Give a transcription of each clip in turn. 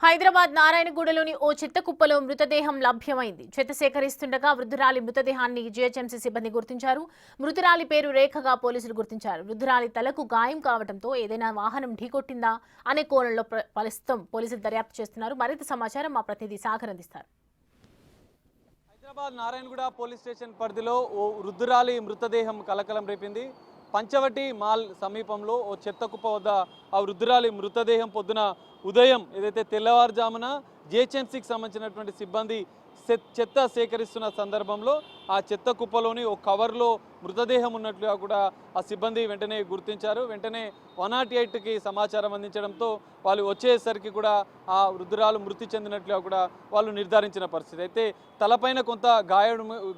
హైదరాబాద్ నారాయణగూడలోని ఓ చిత్తకుప్పలో మృతదేహం లభ్యమైంది. చెత్త సేకరిస్తుండగా వృద్ధురాలి మృతదేహాన్ని జీహెచ్ఎంసీ సిబ్బంది గుర్తించారు. మృతురాలి పేరు రేఖగా పోలీసులు గుర్తించారు. వృద్ధురాలి తలకు గాయం కావడంతో ఏదైనా వాహనం ఢీకొట్టిందా అనే కోణంలో ప్రస్తుతం పోలీసులు దర్యాప్తు చేస్తున్నారు. మరింత సమాచారం మా ప్రతినిధి సాగర్ అందిస్తారు. హైదరాబాద్ నారాయణగూడ పోలీస్ స్టేషన్ పరిధిలో ఓ వృద్ధురాలి మృతదేహం కలకలం రేపింది. పంచవటి మాల్ సమీపంలో ఓ చెత్తకుప్ప వద్ద ఆ వృద్ధురాలి మృతదేహం పొద్దున ఉదయం ఏదైతే తెల్లవారుజామున జిహెచ్ఎంసీకి సంబంధించినటువంటి సిబ్బంది చెత్త సేకరిస్తున్న సందర్భంలో ఆ చెత్త కుప్పలోని ఒక కవర్లో మృతదేహం ఉన్నట్లుగా కూడా ఆ సిబ్బంది వెంటనే గుర్తించారు. వెంటనే 108కి సమాచారం అందించడంతో వాళ్ళు వచ్చేసరికి కూడా ఆ వృద్ధురాలు మృతి చెందినట్లుగా కూడా వాళ్ళు నిర్ధారించిన పరిస్థితి. అయితే తలపైన కొంత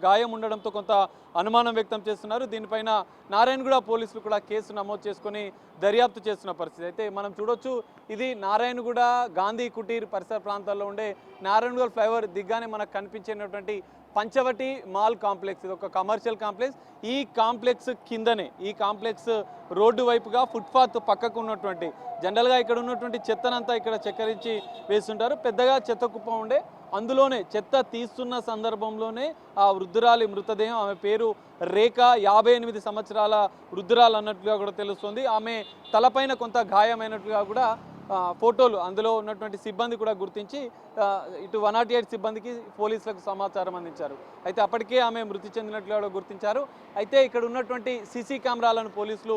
గాయం ఉండడంతో కొంత అనుమానం వ్యక్తం చేస్తున్నారు. దీనిపైన నారాయణగూడ పోలీసులు కూడా కేసు నమోదు చేసుకొని దర్యాప్తు చేస్తున్న పరిస్థితి. అయితే మనం చూడొచ్చు, ఇది నారాయణగూడ గాంధీ కుటీర్ పరిసర ప్రాంతాల్లో ఉండే నారాయణగూడ ఫ్లైఓవర్ దిగ్గానే మనకు కనిపించేటటువంటి పంచవటి మాల్ కాంప్లెక్స్. ఇది ఒక కమర్షియల్ కాంప్లెక్స్. ఈ కాంప్లెక్స్ కిందనే, ఈ కాంప్లెక్స్ రోడ్డు వైపుగా ఫుట్పాత్ పక్కకు ఉన్నటువంటి, జనరల్గా ఇక్కడ ఉన్నటువంటి చెత్తనంతా ఇక్కడ చెక్కరించి వేస్తుంటారు. పెద్దగా చెత్త కుప్ప ఉండే, అందులోనే చెత్త తీస్తున్న సందర్భంలోనే ఆ వృద్ధురాలి మృతదేహం, ఆమె పేరు రేఖ, 58 సంవత్సరాల వృద్ధురాలు అన్నట్లుగా కూడా తెలుస్తుంది. ఆమె తలపైన కొంత గాయమైనట్లుగా కూడా ఫోటోలు, అందులో ఉన్నటువంటి సిబ్బంది కూడా గుర్తించి ఇటు 108 సిబ్బందికి పోలీసులకు సమాచారం అందించారు. అయితే అప్పటికే ఆమె మృతి చెందినట్లుగా కూడా గుర్తించారు. అయితే ఇక్కడ ఉన్నటువంటి సీసీ కెమెరాలను పోలీసులు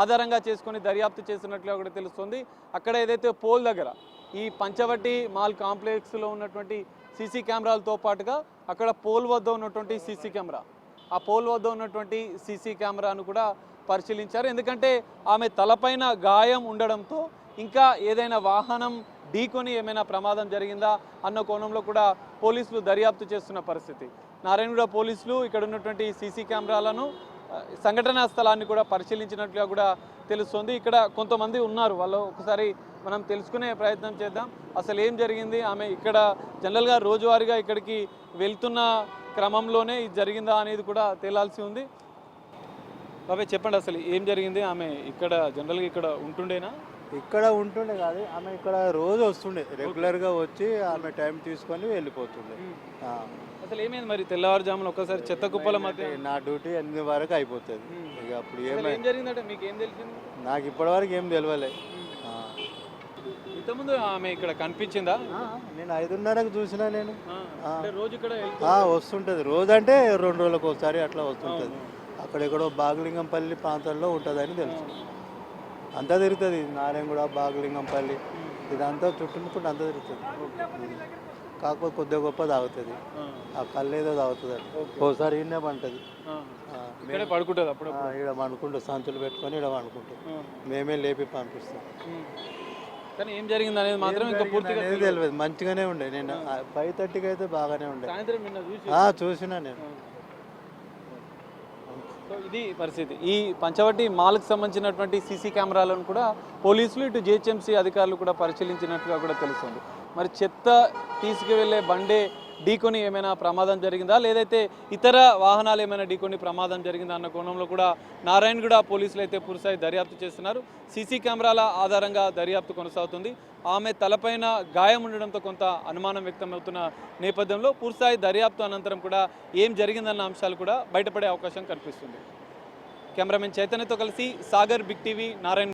ఆధారంగా చేసుకొని దర్యాప్తు చేస్తున్నట్లుగా కూడా తెలుస్తుంది. అక్కడ ఏదైతే పోల్ దగ్గర ఈ పంచవటి మాల్ కాంప్లెక్స్లో ఉన్నటువంటి సీసీ కెమెరాలతో పాటుగా అక్కడ పోల్ వద్ద ఉన్నటువంటి సీసీ కెమెరా, ఆ పోల్ వద్ద ఉన్నటువంటి సీసీ కెమెరాను కూడా పరిశీలించారు. ఎందుకంటే ఆమె తలపైన గాయం ఉండడంతో ఇంకా ఏదైనా వాహనం ఢీకొని ఏమైనా ప్రమాదం జరిగిందా అన్న కోణంలో కూడా పోలీసులు దర్యాప్తు చేస్తున్న పరిస్థితి. నారాయణగూడ పోలీసులు ఇక్కడ ఉన్నటువంటి సీసీ కెమెరాలను, సంఘటనా స్థలాన్ని కూడా పరిశీలించినట్లుగా కూడా తెలుస్తుంది. ఇక్కడ కొంతమంది ఉన్నారు, వాళ్ళు ఒకసారి మనం తెలుసుకునే ప్రయత్నం చేద్దాం. అసలు ఏం జరిగింది, ఆమె ఇక్కడ జనరల్గా రోజువారీగా ఇక్కడికి వెళ్తున్న క్రమంలోనే ఇది జరిగిందా అనేది కూడా తేలాల్సి ఉంది. బాబాయ్ చెప్పండి, అసలు ఏం జరిగింది? ఆమె ఇక్కడ జనరల్గా ఇక్కడ ఉంటుండేనా? ఇక్కడ ఉంటుండే కాదు, ఆమె ఇక్కడ రోజు వస్తుండే, రెగ్యులర్గా వచ్చి ఆమె టైం తీసుకొని వెళ్ళిపోతుండే. అసలు ఏమైంది మరి తెల్లవారుజామున ఒక్కసారి చెత్త కుప్పల మధ్య? నా డ్యూటీ 8 వరకు అయిపోతుంది. ఇక అప్పుడు ఏం జరిగిందంటే మీకు ఏం తెలిసింది? నాకు ఇప్పటివరకు ఏం తెలియలే. ఇంతకుముందు ఆమె ఇక్కడ కనిపించిందా? నేను 5:30కు చూసినా. నేను రోజు ఇక్కడ వస్తుంటుంది, రోజు అంటే 2 రోజులకు ఒకసారి అట్లా వస్తుంటుంది. అక్కడెక్కడో బాగలింగంపల్లి ప్రాంతాల్లో ఉంటుందని తెలుసు. అంతా తిరుగుతుంది, నారాయణగూడ, బాగలింగంపల్లి, ఇదంతా చుట్టుముట్టు అంతా తిరుగుతుంది. కాకపోతే కొద్దిగా గొప్ప తాగుతుంది, ఆ కళ్ళు ఏదో తాగుతుంది. ఒకసారి ఈయనే పంటుంది, పడుకుంటుంది. అప్పుడు ఇక్కడ పండుకుంటుంది, సంచులు పెట్టుకొని ఇక్కడ పండుకుంటుంది. మేమే లేపి పంపిస్తాం. కానీ ఏం జరిగింది అనేది మాత్రం ఇంకా పూర్తిగా తెలియదు. మంచిగానే ఉండే, నేను 5:30కి అయితే బాగానే ఉండే. చూసినా నేను. సో ఇది పరిస్థితి. ఈ పంచవటి మాల్కి సంబంధించినటువంటి సీసీ కెమెరాలను కూడా పోలీసులు, ఇటు జిహెచ్ఎంసీ అధికారులు కూడా పరిశీలించినట్లుగా కూడా తెలుస్తుంది. మరి చెత్త తీసుకువెళ్ళే బండే ఢీకొని ఏమైనా ప్రమాదం జరిగిందా, లేదైతే ఇతర వాహనాలు ఏమైనా ఢీకొని ప్రమాదం జరిగిందా అన్న కోణంలో కూడా నారాయణగూడ పోలీసులు అయితే పూర్తిస్థాయి దర్యాప్తు చేస్తున్నారు. సీసీ కెమెరాల ఆధారంగా దర్యాప్తు కొనసాగుతుంది. ఆమె తలపైన గాయం ఉండడంతో కొంత అనుమానం వ్యక్తమవుతున్న నేపథ్యంలో పూర్తిస్థాయి దర్యాప్తు అనంతరం కూడా ఏం జరిగిందన్న అంశాలు కూడా బయటపడే అవకాశం కనిపిస్తుంది. కెమెరామెన్ చైతన్యతో కలిసి సాగర్, బిగ్ టీవీ, నారాయణ.